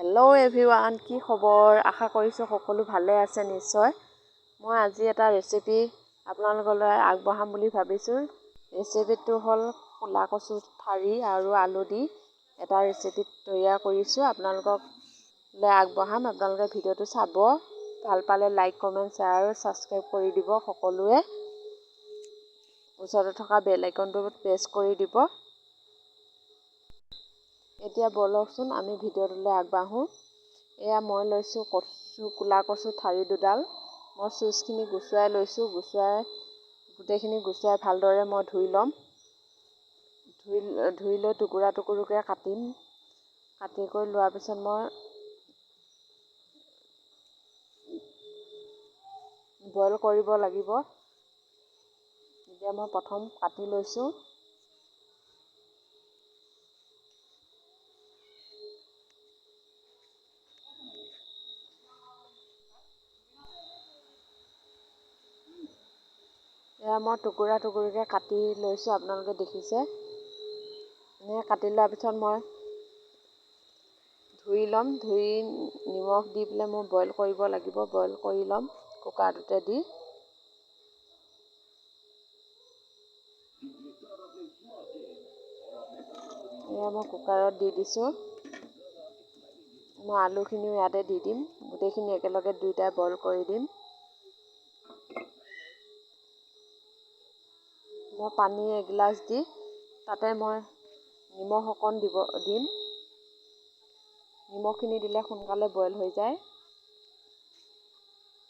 Hello' everyone, কি খবৰ? আশা কৰিছোঁ সকলো ভালে আছে নিশ্চয়। মই আজি এটা ৰেচিপি আপোনালোকলৈ আগবঢ়াম বুলি ভাবিছোঁ। ৰেচিপিটো হ'ল কোলা কচু ঠাৰি আৰু আলু দি এটা ৰেচিপি তৈয়াৰ কৰিছোঁ। আপোনালোকলৈ আগবঢ়াম। আপোনালোকে ভিডিঅ'টো চাব। ভাল পালে লাইক, কমেণ্ট, শ্বেয়াৰ আৰু ছাবস্ক্ৰাইব কৰি দিব সকলোৱে। ওচৰতে থকা বেল আইকনটো প্ৰেছ কৰি দিব। এতিয়া ব'লকচোন আমি ভিডিঅ'টোলৈ আগবাঢ়োঁ। এয়া মই লৈছোঁ কোলা কচু ঠাৰি দুডাল। মই চুচখিনি গুচুৱাই লৈছোঁ। গোটেইখিনি গুচুৱাই ভালদৰে মই ধুই ল'ম। ধুই লৈ টুকুৰা টুকুৰকৈ কাটিম। কাটি কৰি লোৱাৰ পিছত মই বইল কৰিব লাগিব। এতিয়া মই প্ৰথম কাটি লৈছোঁ। এয়া মই টুকুৰা টুকুৰকৈ কাটি লৈছোঁ। আপোনালোকে দেখিছে। এনেকৈ কাটি লোৱাৰ পিছত মই ধুই ল'ম। ধুই নিমখ দি পেলাই মই বইল কৰিব লাগিব। বইল কৰি ল'ম কুকাৰটোতে দি। এয়া মই কুকাৰত দি দিছোঁ। মই আলুখিনিও ইয়াতে দি দিম। গোটেইখিনি একেলগে দুয়োটাই বইল কৰি দিম। মই পানী এগিলাচ দি তাতে মই নিমখ অকণ দিম। নিমখখিনি দিলে সোনকালে বইল হৈ যায়।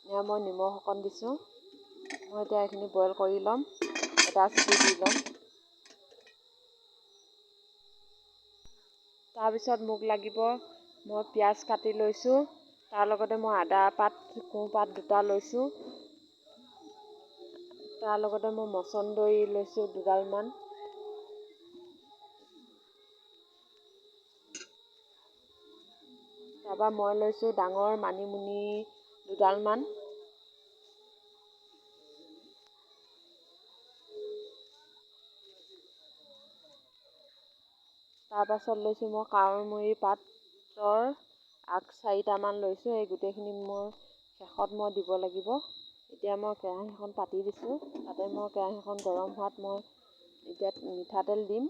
এয়া মই নিমখ অকণ দিছোঁ। মই এতিয়া এইখিনি বইল কৰি ল'ম। এটা চিটি দি ল'ম। তাৰপিছত মোক লাগিব, মই পিঁয়াজ কাটি লৈছোঁ। তাৰ লগতে মই আদা পাত, কোঁহপাত দুটা লৈছোঁ। তাৰ লগতে মই মচন্দৰী লৈছোঁ দুডালমান। তাৰপৰা মই লৈছোঁ ডাঙৰ মানিমুনি দুডালমান। তাৰপাছত লৈছোঁ মই কাৱৈমূৰী পাতৰ আগ 4টামান লৈছোঁ। এই গোটেইখিনি শেষত মই দিব লাগিব। এতিয়া মই কেৰাহীখন পাতি দিছোঁ। তাতে মই কেৰাহীখন গৰম হোৱাত মই এতিয়া মিঠাতেল দিম।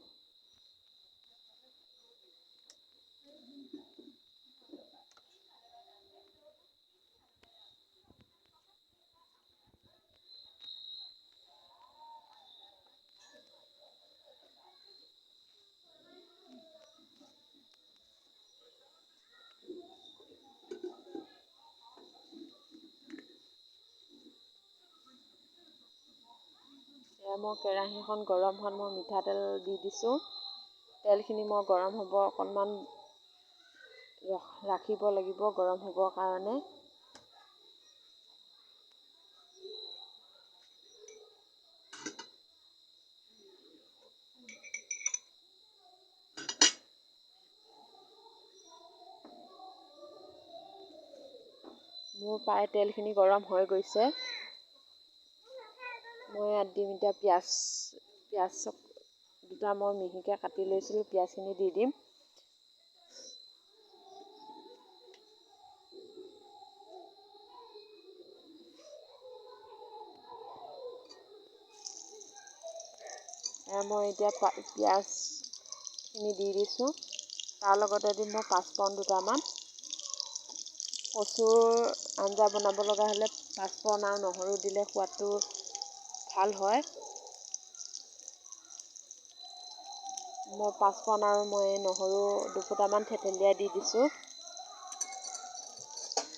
মই কেৰাহীখন গৰম হোৱাত মই মিঠাতেল দি দিছোঁ। তেলখিনি মই গৰম হ'ব অকণমান ৰাখিব লাগিব গৰম হ'বৰ কাৰণে। মোৰ প্ৰায় তেলখিনি গৰম হৈ গৈছে। মই ইয়াত দিম এতিয়া পিঁয়াজ দুটা মই মিহিকৈ কাটি লৈছিলোঁ। পিঁয়াজখিনি দি দিম। মই এতিয়া পিঁয়াজখিনি দি দিছোঁ। তাৰ লগতে দিম মই পাঁচফোৰণ দুটামান। কচুৰ আঞ্জা বনাব লগা হ'লে পাঁচফোৰণ আৰু নহৰু দিলে সোৱাদটো ভাল হয়। মই পাঁচফোৰণ আৰু মই নহৰু দুফুটামান থেতেলিয়াই দি দিছোঁ।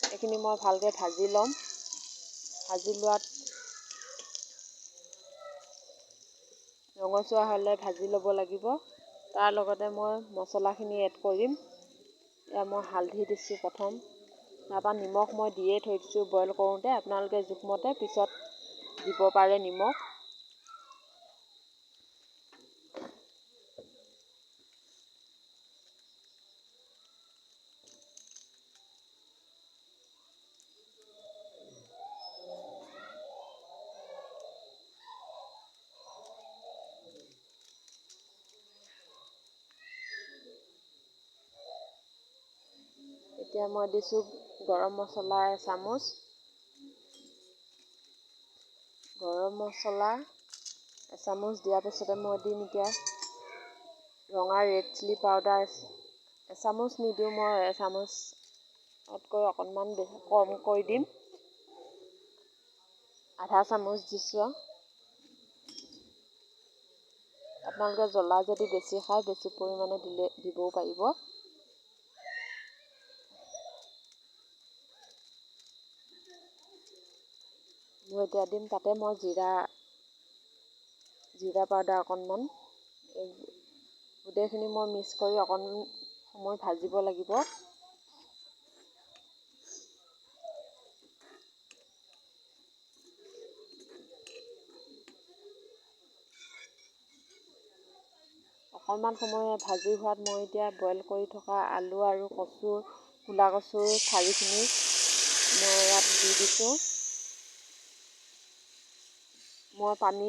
এইখিনি মই ভালকৈ ভাজি ল'ম। ভাজি লোৱাত ৰঙচুৱা হ'লে ভাজি ল'ব লাগিব। তাৰ লগতে মই মছলাখিনি এড কৰিম। এয়া মই হালধি দিছোঁ প্ৰথম। তাৰপৰা নিমখ মই দিয়ে থৈ দিছোঁ বইল কৰোঁতে। আপোনালোকে জোখমতে পিছত দিব পাৰে নিমখ। এতিয়া মই দিছোঁ গৰম মছলা এচামুচ, গৰম মছলা এচামুচ দিয়াৰ পিছতে মই দিম এতিয়া ৰঙা ৰেড চিলি পাউডাৰ এচামুচ নিদিওঁ, মই এচামুচতকৈ অকণমান কমকৈ দিম, আধা চামুচ দিছোঁ। আপোনালোকে জ্বলা যদি বেছি খায় বেছি পৰিমাণে দিবও পাৰিব। মই এতিয়া দিম তাতে মই জিৰা পাউডাৰ অকণমান, গোটেইখিনি মই মিক্স কৰি অকণমান সময় ভাজিব লাগিব। অকণমান সময় ভাজি হোৱাত মই এতিয়া বইল কৰি থকা আলু আৰু কোলা কচুৰ ঠাৰিখিনি মই ইয়াত দি দিছোঁ। মই পানী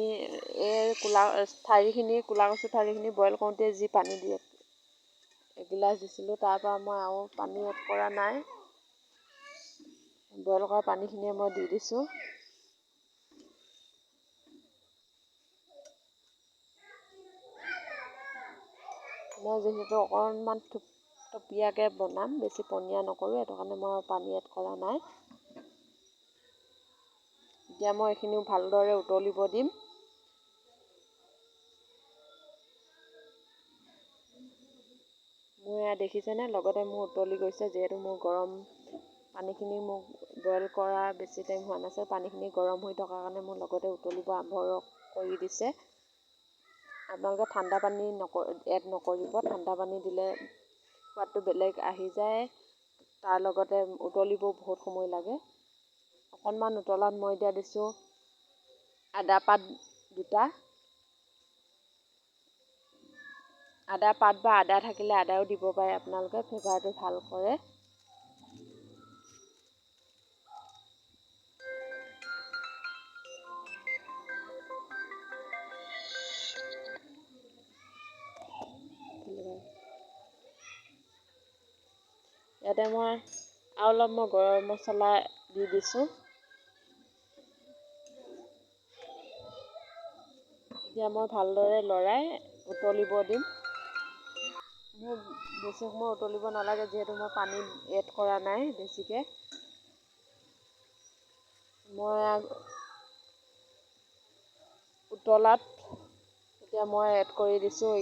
কোলা কচুৰ ঠাৰিখিনি বইল কৰোঁতে যি পানী দিয়ে এগিলাচ দিছিলোঁ, তাৰপৰা মই আৰু পানী এড কৰা নাই। বইল কৰা পানীখিনিয়ে মই দি দিছোঁ। মই যিহেতু অকণমান থপথপীয়াকৈ বনাম, বেছি পনীয়া নকৰোঁ, সেইটো কাৰণে মই পানী এড কৰা নাই। এতিয়া মই এইখিনিও ভালদৰে উতলিব দিম। মোৰ এয়া দেখিছেনে, লগতে মোৰ উতলি গৈছে, যিহেতু মোৰ গৰম পানীখিনি মোক বইল কৰা বেছি টাইম হোৱা নাছিল, পানীখিনি গৰম হৈ থকাৰ কাৰণে মোৰ লগতে উতলিব আৰম্ভ কৰি দিছে। আপোনালোকে ঠাণ্ডা পানী এড নকৰিব, ঠাণ্ডা পানী দিলে সোৱাদটো বেলেগ আহি যায়, তাৰ লগতে উতলিবও বহুত সময় লাগে। অকণমান উতলাত মই এতিয়া দিছোঁ আদা পাত দুটা, আদা পাত বা আদা থাকিলে আদাও দিব পাৰে, আপোনালোকে ফ্লেভাৰটো ভাল কৰে। ইয়াতে মই আৰু অলপ গৰম মছলা দি দিছোঁ। এতিয়া মই ভালদৰে লৰাই উতলিব দিম। মোৰ বেছি সময় উতলিব নালাগে, যিহেতু মই পানী এড কৰা নাই বেছিকৈ। মই উতলাত এতিয়া মই এড কৰি দিছোঁ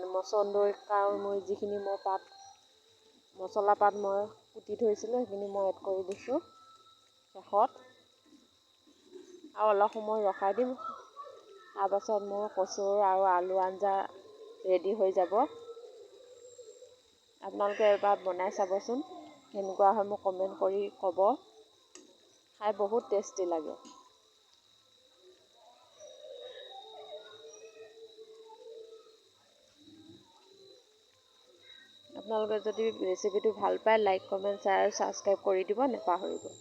মচন্দৰী কাৰণ মই যিখিনি মছলা পাত মই কুটি থৈছিলোঁ সেইখিনি মই এড কৰি দিছোঁ শেষত, আৰু অলপ সময় ৰখাই দিম। তাৰপাছত মোৰ কচুৰ আৰু আলু আঞ্জা ৰেডি হৈ যাব। আপোনালোকে এবাৰ বনাই চাবচোন, কেনেকুৱা হয় মোক কমেণ্ট কৰি ক'ব। খাই বহুত টেষ্টি লাগে। আপোনালোকে যদি ৰেচিপিটো ভাল পায়, লাইক, কমেণ্ট, শ্বেয়াৰ আৰু ছাবস্ক্ৰাইব কৰি দিব নাপাহৰিব।